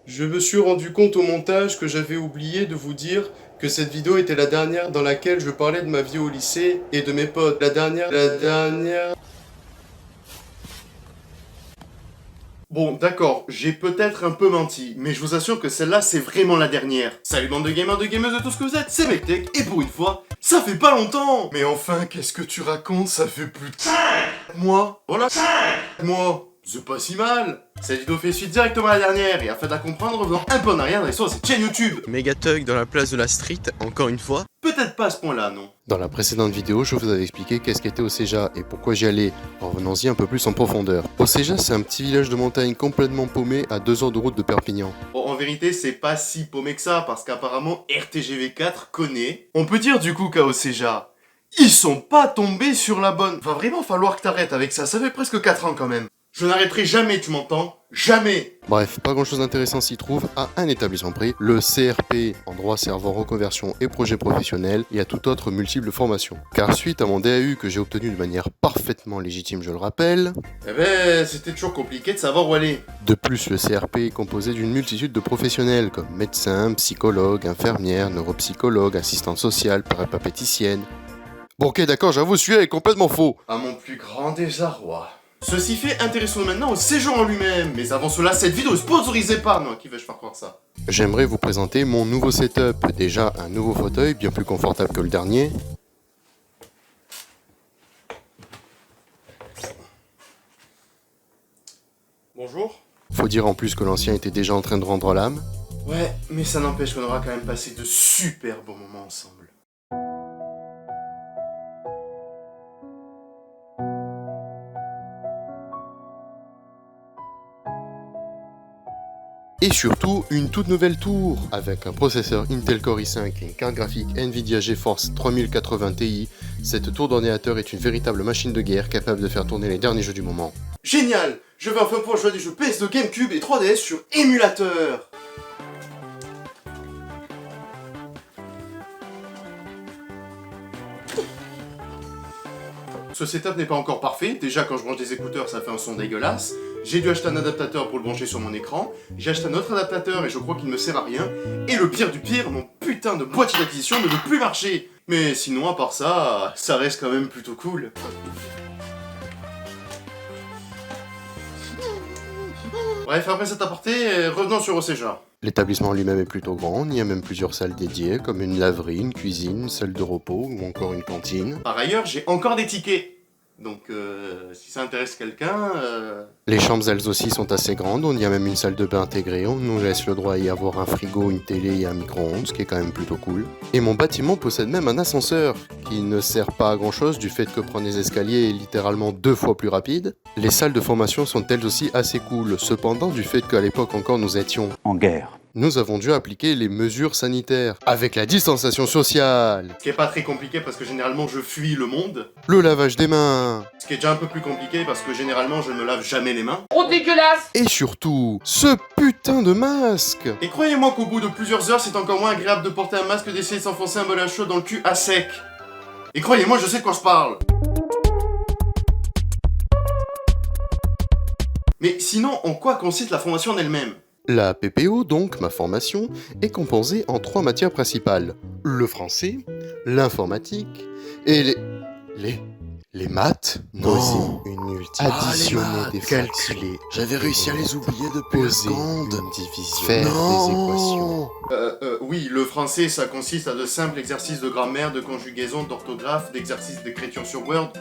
Je me suis rendu compte au montage que j'avais oublié de vous dire que cette vidéo était la dernière dans laquelle je parlais de ma vie au lycée et de mes potes. La dernière... Bon, d'accord, j'ai peut-être un peu menti, mais je vous assure que celle-là, c'est vraiment la dernière. Salut bande de gamers, de gameuses, de tout ce que vous êtes, c'est MecTech, et pour une fois, ça fait pas longtemps. Mais enfin, qu'est-ce que tu racontes? Ça fait plus de 5 mois. Voilà, 5 mois. C'est pas si mal. Cette vidéo fait suite directement à la dernière, et afin de la comprendre, revenons un peu en arrière dans l'histoire de cette chaîne YouTube. Megatug dans la place de la street, encore une fois. Peut-être pas à ce point-là, non. Dans la précédente vidéo, je vous avais expliqué qu'est-ce qu'était Océja et pourquoi j'y allais. Revenons-y un peu plus en profondeur. Océja, c'est un petit village de montagne complètement paumé à 2 heures de route de Perpignan. Bon, en vérité, c'est pas si paumé que ça, parce qu'apparemment, RTGV4 connaît. On peut dire du coup qu'à Océja, ils sont pas tombés sur la bonne. Va vraiment falloir que t'arrêtes avec ça, ça fait presque 4 ans quand même. Je n'arrêterai jamais, tu m'entends? Jamais! Bref, pas grand chose d'intéressant s'y trouve à un établissement près, le CRP, endroit servant reconversion et projets professionnels, et à toute autre multiple formation. Car suite à mon DAU que j'ai obtenu de manière parfaitement légitime, je le rappelle, Eh ben, c'était toujours compliqué de savoir où aller. de plus le CRP est composé d'une multitude de professionnels comme médecins, psychologues, infirmières, neuropsychologues, assistantes sociales, péripatéticiennes. Bon ok d'accord, j'avoue, celui-là est complètement faux. À mon plus grand désarroi. Ceci fait, intéressons-nous maintenant au séjour en lui-même. Mais avant cela, cette vidéo est sponsorisée par... Non, qui vais-je faire croire ça? J'aimerais vous présenter mon nouveau setup. Déjà un nouveau fauteuil bien plus confortable que le dernier. Bonjour. Faut dire en plus que l'ancien était déjà en train de rendre l'âme. Ouais, mais ça n'empêche qu'on aura quand même passé de super bons moments ensemble. Et surtout, une toute nouvelle tour, avec un processeur Intel Core i5 et une carte graphique Nvidia GeForce 3080 Ti, cette tour d'ordinateur est une véritable machine de guerre capable de faire tourner les derniers jeux du moment. Génial! Je vais enfin pouvoir jouer à des jeux PS2, GameCube et 3DS sur émulateur! Ce setup n'est pas encore parfait, déjà quand je branche des écouteurs ça fait un son dégueulasse, j'ai dû acheter un adaptateur pour le brancher sur mon écran, j'ai acheté un autre adaptateur et je crois qu'il ne me sert à rien, et le pire du pire, mon putain de boîtier d'acquisition ne veut plus marcher! Mais sinon à part ça, ça reste quand même plutôt cool. Bref, après cet aparté, revenons sur Océja. L'établissement lui-même est plutôt grand, il y a même plusieurs salles dédiées, comme une laverie, une cuisine, une salle de repos ou encore une cantine. Par ailleurs, j'ai encore des tickets. Donc, si ça intéresse quelqu'un... Les chambres elles aussi sont assez grandes, on y a même une salle de bain intégrée, on nous laisse le droit à y avoir un frigo, une télé et un micro-ondes, ce qui est quand même plutôt cool. Et mon bâtiment possède même un ascenseur, qui ne sert pas à grand chose du fait que prendre les escaliers est littéralement 2 fois plus rapide. Les salles de formation sont elles aussi assez cool, cependant du fait qu'à l'époque encore nous étions en guerre. Nous avons dû appliquer les mesures sanitaires, avec la distanciation sociale, Ce qui est pas très compliqué parce que généralement je fuis le monde. le lavage des mains, Ce qui est déjà un peu plus compliqué parce que généralement je ne me lave jamais les mains. Trop dégueulasse! et surtout, ce putain de masque. Et croyez-moi qu'au bout de plusieurs heures, c'est encore moins agréable de porter un masque que d'essayer de s'enfoncer un bol à chaud dans le cul à sec. Et croyez-moi, je sais de quoi je parle. Mais sinon, en quoi consiste la formation en elle-même? La PPO, donc, ma formation, est composée en 3 matières principales. Le français, l'informatique et les maths. Non. Poser une multiplication, Ah, les additionner maths, des calculer. fractions, J'avais réussi à les oublier depuis la poser seconde. une division, faire des équations. Oui, le français, ça consiste à de simples exercices de grammaire, de conjugaison, d'orthographe, d'exercices d'écriture sur Word,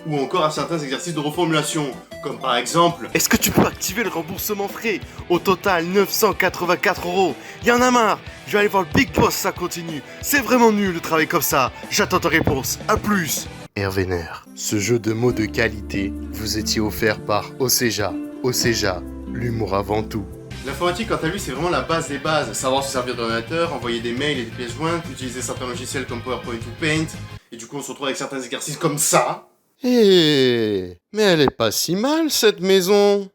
ou encore à certains exercices de reformulation, comme par exemple... Est-ce que tu peux activer le remboursement frais? Au total, 984 €. Y'en a marre. Je vais aller voir le Big Boss, ça continue. C'est vraiment nul de travailler comme ça. J'attends ta réponse. À plus. Hervé Nair, ce jeu de mots de qualité vous étiez offert par Océja. Océja, l'humour avant tout. L'informatique, quant à lui, c'est vraiment la base des bases. Savoir se servir d'ordinateur, envoyer des mails et des pièces jointes, utiliser certains logiciels comme PowerPoint ou Paint, et du coup on se retrouve avec certains exercices comme ça. Mais elle est pas si mal cette maison.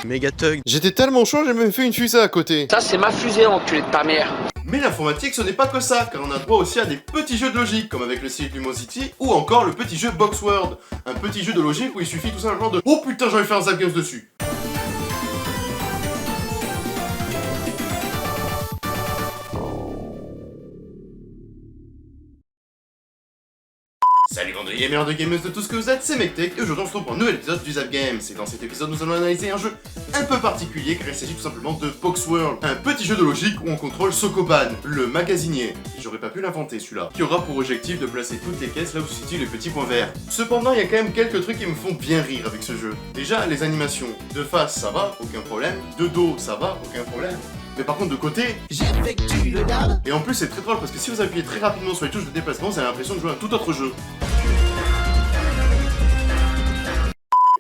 Megatug. J'étais tellement chaud, j'ai même fait une fusée à côté. Ça, c'est ma fusée, enculé de ta mère. Mais l'informatique, ce n'est pas que ça, car on a droit aussi à des petits jeux de logique, comme avec le site Lumosity, ou encore le petit jeu Boxword, un petit jeu de logique où il suffit tout simplement de « Oh putain, j'ai envie de faire un zap games dessus !» Salut bande de gamers, de gameuses, de tout ce que vous êtes, c'est McTech et aujourd'hui on se retrouve pour un nouvel épisode du Zap Games. Et dans cet épisode nous allons analyser un jeu un peu particulier car il s'agit tout simplement de Poxworld, un petit jeu de logique où on contrôle Sokoban, le magasinier. J'aurais pas pu l'inventer celui-là, qui aura pour objectif de placer toutes les caisses là où se situent les petits points verts. Cependant il y a quand même quelques trucs qui me font bien rire avec ce jeu. Déjà les animations, de face ça va, aucun problème, de dos ça va, aucun problème. Mais par contre de côté, j'effectue le dab. Et en plus c'est très drôle parce que si vous appuyez très rapidement sur les touches de déplacement, vous avez l'impression de jouer à un tout autre jeu.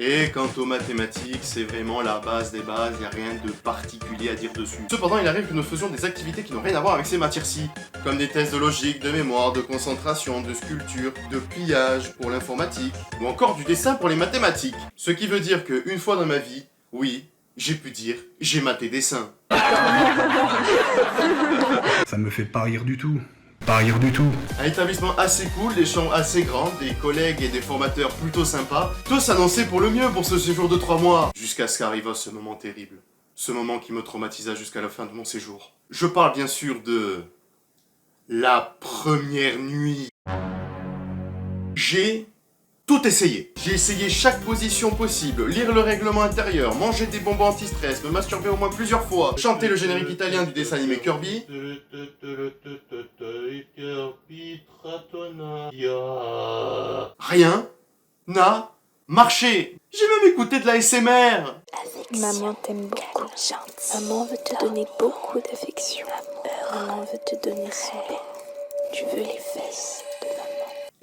Et quant aux mathématiques, c'est vraiment la base des bases, y a rien de particulier à dire dessus. Cependant, il arrive que nous faisions des activités qui n'ont rien à voir avec ces matières-ci, comme des tests de logique, de mémoire, de concentration, de sculpture, de pliage pour l'informatique, ou encore du dessin pour les mathématiques. Ce qui veut dire que une fois dans ma vie, oui, j'ai pu dire, j'ai maté dessin. Ça me fait pas rire du tout. Pas rire du tout. Un établissement assez cool, des chambres assez grandes, des collègues et des formateurs plutôt sympas. Tous annonçaient pour le mieux pour ce séjour de 3 mois. Jusqu'à ce qu'arriva ce moment terrible. Ce moment qui me traumatisa jusqu'à la fin de mon séjour. Je parle bien sûr de... la première nuit. J'ai tout essayé. J'ai essayé chaque position possible, lire le règlement intérieur, manger des bonbons anti-stress, me masturber au moins plusieurs fois, chanter le générique italien du dessin animé Kirby. Rien n'a marché. J'ai même écouté de la SMR. Maman t'aime beaucoup. Maman veut te donner beaucoup d'affection. Maman veut te donner son lait. Tu veux les fesses de maman.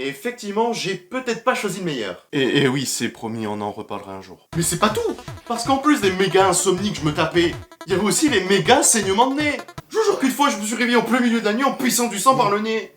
Et effectivement, j'ai peut-être pas choisi le meilleur. Et oui, c'est promis, on en reparlera un jour. Mais c'est pas tout. Parce qu'en plus des méga insomnies que je me tapais, il y avait aussi les méga saignements de nez. Je vous jure qu'une fois, je me suis réveillé en plein milieu de la nuit en pissant du sang par le nez.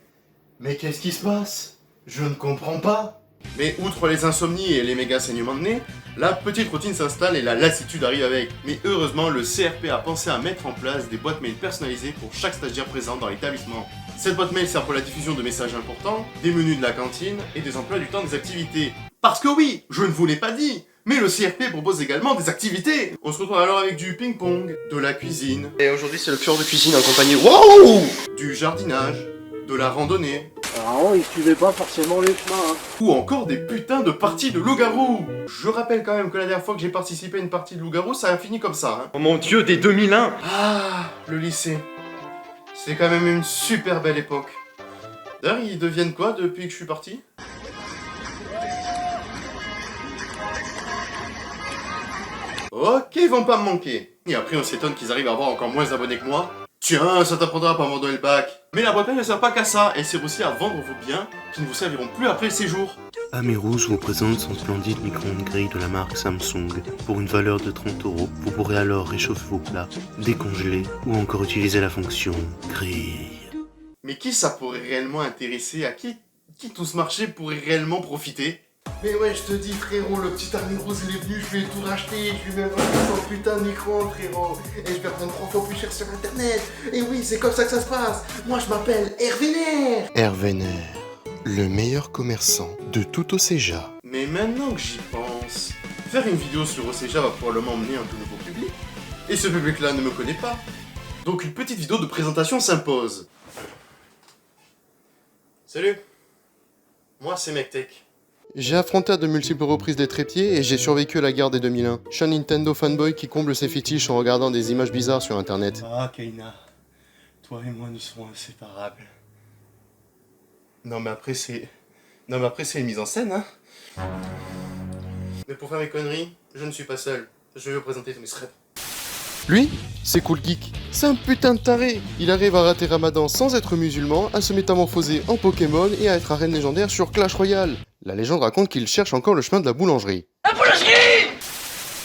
Mais qu'est-ce qui se passe? Je ne comprends pas. Mais outre les insomnies et les méga saignements de nez, la petite routine s'installe et la lassitude arrive avec. Mais heureusement, le CRP a pensé à mettre en place des boîtes mail personnalisées pour chaque stagiaire présent dans l'établissement. Cette boîte mail sert pour la diffusion de messages importants, des menus de la cantine et des emplois du temps des activités. Parce que oui, je ne vous l'ai pas dit, mais le CRP propose également des activités. On se retrouve alors avec du ping-pong, de la cuisine. Et aujourd'hui c'est le cours de cuisine accompagné. Wow! Du jardinage, de la randonnée. Alors, ils suivaient pas forcément les chemins, hein. Ou encore des putains de parties de loup-garou. Je rappelle quand même que la dernière fois que j'ai participé à une partie de loup-garou, ça a fini comme ça. Hein. Oh mon dieu, des 2001! Ah, le lycée. C'est quand même une super belle époque. D'ailleurs, ils deviennent quoi depuis que je suis parti? Ok, ils vont pas me manquer. Et après, on s'étonne qu'ils arrivent à avoir encore moins d'abonnés que moi. Tiens, ça t'apprendra à pas abandonner le bac. Mais la boîte mail ne sert pas qu'à ça, elle sert aussi à vendre vos biens qui ne vous serviront plus après le séjour. Amerous vous présente son splendide micro-ondes grille de la marque Samsung. Pour une valeur de 30 €, vous pourrez alors réchauffer vos plats, décongeler ou encore utiliser la fonction grille. Mais qui ça pourrait réellement intéresser? À qui tout ce marché pourrait réellement profiter? Mais ouais, je te dis frérot, le petit Amerous il est venu, je lui ai tout racheté, je lui ai même racheté son putain de micro frérot. Et je vais prendre 3 fois plus cher sur internet. Et oui, c'est comme ça que ça se passe. Moi je m'appelle Hervéner. Hervéner, le meilleur commerçant de tout Océja. Mais maintenant que j'y pense, faire une vidéo sur Océja va probablement emmener un tout nouveau public. Et ce public-là ne me connaît pas. Donc une petite vidéo de présentation s'impose. Salut, moi c'est McTech. J'ai affronté à de multiples reprises les trépieds et j'ai survécu à la guerre des 2001. Je suis un Nintendo fanboy qui comble ses fétiches en regardant des images bizarres sur internet. Ah Kaina, toi et moi nous serons inséparables. Non mais après c'est une mise en scène, hein. Mais pour faire mes conneries, je ne suis pas seul. Je vais vous présenter tous mes threads. Lui, c'est Cool Geek. C'est un putain de taré. Il arrive à rater Ramadan sans être musulman, à se métamorphoser en Pokémon et à être arène légendaire sur Clash Royale. La légende raconte qu'il cherche encore le chemin de la boulangerie. La boulangerie!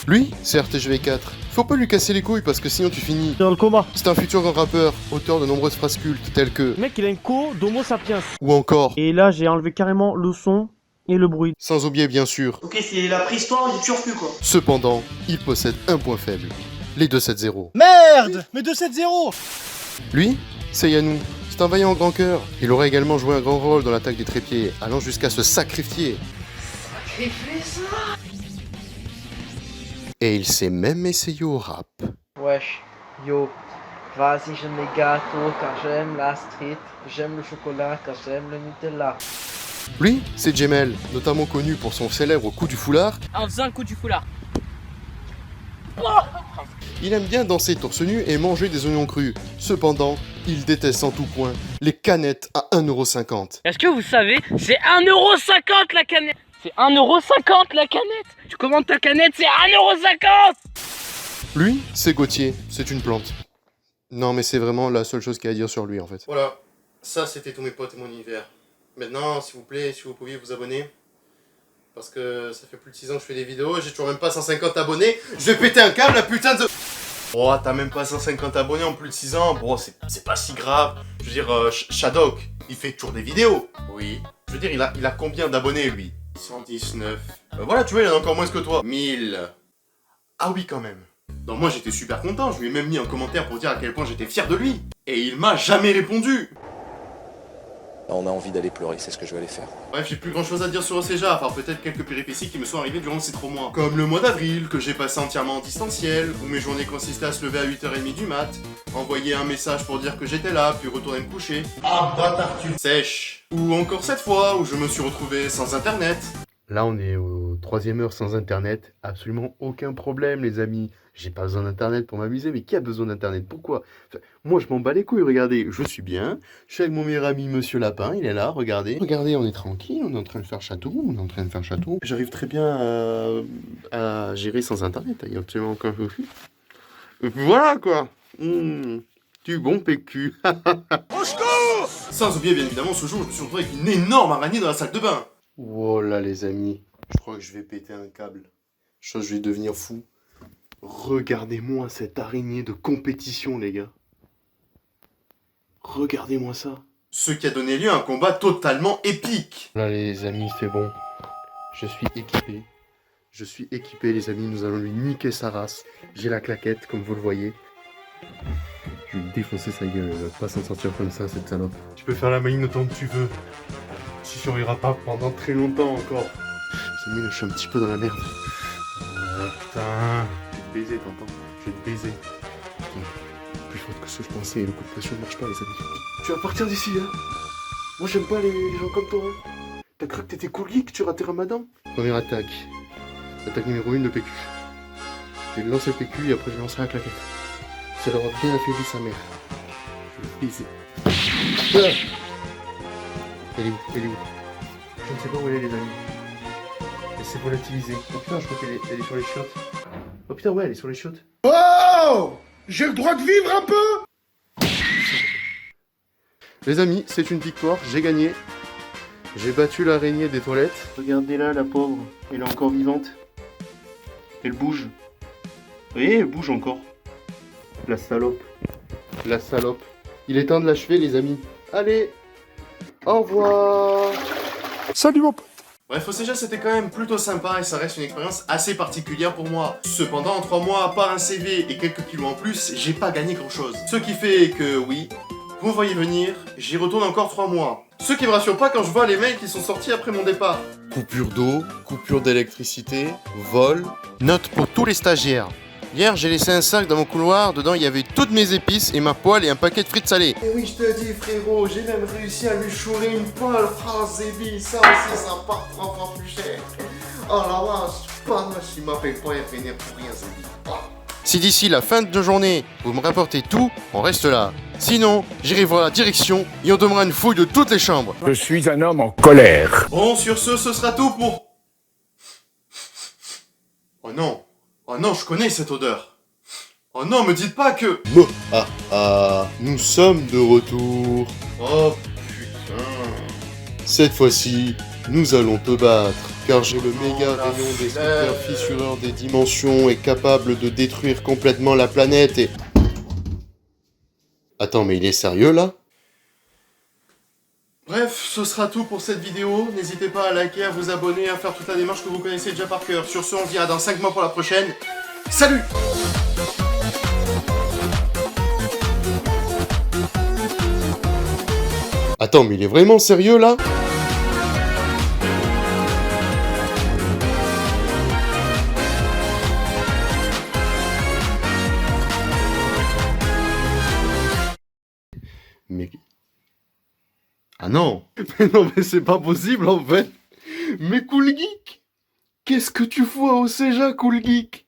Lui, c'est RTGV4. Faut pas lui casser les couilles parce que sinon tu finis Dans le coma. C'est un futur grand rappeur, auteur de nombreuses phrases cultes telles que... Le mec, il a une co d'Homo sapiens. Ou encore... Et là, j'ai enlevé carrément le son et le bruit. Sans oublier bien sûr... Ok, c'est la préhistoire du turfu quoi. Cependant, il possède un point faible. Les 270. Merde! Mais 270! Lui, c'est Yanou. C'est un vaillant grand cœur. Il aurait également joué un grand rôle dans l'attaque des trépieds, allant jusqu'à se sacrifier. Sacrifier ça! Et il s'est même essayé au rap. Wesh, yo, vas-y j'aime les gâteaux car j'aime la street, j'aime le chocolat car j'aime le Nutella. Lui, c'est Jemel, notamment connu pour son célèbre coup du foulard. En faisant le coup du foulard. Il aime bien danser torse nu et manger des oignons crus. Cependant, il déteste en tout point les canettes à 1,50 €. Est-ce que vous savez, c'est 1,50 € la canette. C'est 1,50 € la canette. Tu commandes ta canette, c'est 1,50 €. Lui, c'est Gauthier, c'est une plante. Non mais c'est vraiment la seule chose qu'il y a à dire sur lui en fait. Voilà, ça c'était tous mes potes et mon univers. Maintenant, s'il vous plaît, si vous pouviez vous abonner. Parce que ça fait plus de 6 ans que je fais des vidéos, j'ai toujours même pas 150 abonnés. Je vais péter un câble, la putain de... Oh, t'as même pas 150 abonnés en plus de 6 ans. Bon, c'est pas si grave. Je veux dire, Shadok, il fait toujours des vidéos. Oui. Je veux dire, il a combien d'abonnés, lui? 119. Voilà, tu vois, il en a encore moins que toi. 1000. Ah oui, quand même. Donc moi, j'étais super content. Je lui ai même mis un commentaire pour dire à quel point j'étais fier de lui. Et il m'a jamais répondu. On a envie d'aller pleurer, c'est ce que je vais aller faire. Bref, j'ai plus grand chose à dire sur Océja, à part peut-être quelques péripéties qui me sont arrivées durant ces 3 mois. Comme le mois d'avril, que j'ai passé entièrement en distanciel, où mes journées consistaient à se lever à 8h30 du mat, envoyer un message pour dire que j'étais là, puis retourner me coucher. Ah, bâtard, tu sèches. Ou encore cette fois, où je me suis retrouvé sans internet. Là on est au 3e heure sans internet, absolument aucun problème les amis. J'ai pas besoin d'internet pour m'amuser, mais qui a besoin d'internet? Pourquoi? Enfin, moi je m'en bats les couilles, regardez, je suis bien, je suis avec mon meilleur ami Monsieur Lapin, il est là, regardez. Regardez, on est tranquille, on est en train de faire château, J'arrive très bien à gérer sans internet, il y a absolument aucun souci. Voilà quoi. Du bon PQ. Au secours! Sans oublier bien évidemment ce jour où je me suis retrouvé avec une énorme araignée dans la salle de bain. Oh là les amis, je crois que je vais péter un câble. Je vais devenir fou. Regardez-moi cette araignée de compétition les gars. Regardez-moi ça. Ce qui a donné lieu à un combat totalement épique. Là les amis, c'est bon. Je suis équipé. Je suis équipé les amis, nous allons lui niquer sa race. J'ai la claquette comme vous le voyez. Je vais lui défoncer sa gueule, elle va pas s'en sortir comme ça cette salope. Tu peux faire la maline autant que tu veux. Tu survivras pas pendant très longtemps encore. Les amis, là je suis un petit peu dans la merde. Putain. Je vais te baiser, t'entends? Je vais te baiser. Putain, plus forte que ce que je pensais, le coup de pression ne marche pas les amis. Tu vas partir d'ici hein. Moi j'aime pas les gens comme toi hein. T'as cru que t'étais cool geek, tu ratais Ramadan? Première attaque. Attaque numéro 1 de PQ. Je vais lancer le PQ et après je lancerai la claquette. Ça leur a bien affaibli sa mère. Je vais le baiser. Elle est où? Elle est où? Je ne sais pas où elle est les amis. Laissez volatiliser. Oh putain, je crois qu'elle est sur les chiottes. Oh putain, ouais, elle est sur les chiottes. Oh! J'ai le droit de vivre un peu! Les amis, c'est une victoire, j'ai gagné. J'ai battu l'araignée des toilettes. Regardez-la, la pauvre. Elle est encore vivante. Elle bouge. Vous voyez, elle bouge encore. La salope. La salope. Il est temps de l'achever, les amis. Allez, au revoir. Salut mon pote. Bref, Océja c'était quand même plutôt sympa et ça reste une expérience assez particulière pour moi. Cependant, en 3 mois, à part un CV et quelques kilos en plus, j'ai pas gagné grand chose. Ce qui fait que, oui, vous me voyez venir, j'y retourne encore 3 mois. Ce qui me rassure pas quand je vois les mails qui sont sortis après mon départ. Coupure d'eau, coupure d'électricité, vol. Note pour tous les stagiaires. Hier, j'ai laissé un sac dans mon couloir, dedans il y avait toutes mes épices et ma poêle et un paquet de frites salées. Et oui, je te dis frérot, j'ai même réussi à lui chourer une poêle. Ah, Zébi, ça aussi, ça part 3 fois plus cher. Oh la vache, pas moi, il m'appelle pas et venir pour rien, Zébi. Oh. Si d'ici la fin de journée, vous me rapportez tout, on reste là. Sinon, j'irai voir la direction et on demandera une fouille de toutes les chambres. Je suis un homme en colère. Bon, sur ce sera tout pour... Oh non. Oh non, je connais cette odeur. Oh non, me dites pas que... Nous sommes de retour. Oh putain. Cette fois-ci, nous allons te battre. Car j'ai le méga rayon destructeur fissureur des dimensions et capable de détruire complètement la planète et... Attends, mais il est sérieux là? Bref, ce sera tout pour cette vidéo. N'hésitez pas à liker, à vous abonner, à faire toute la démarche que vous connaissez déjà par cœur. Sur ce, on se dira dans 5 mois pour la prochaine. Salut! Attends, mais il est vraiment sérieux là? Mais... Ah non. Mais non, mais c'est pas possible en fait. Mais Cool Geek, qu'est-ce que tu fous à Océja, Cool Geek?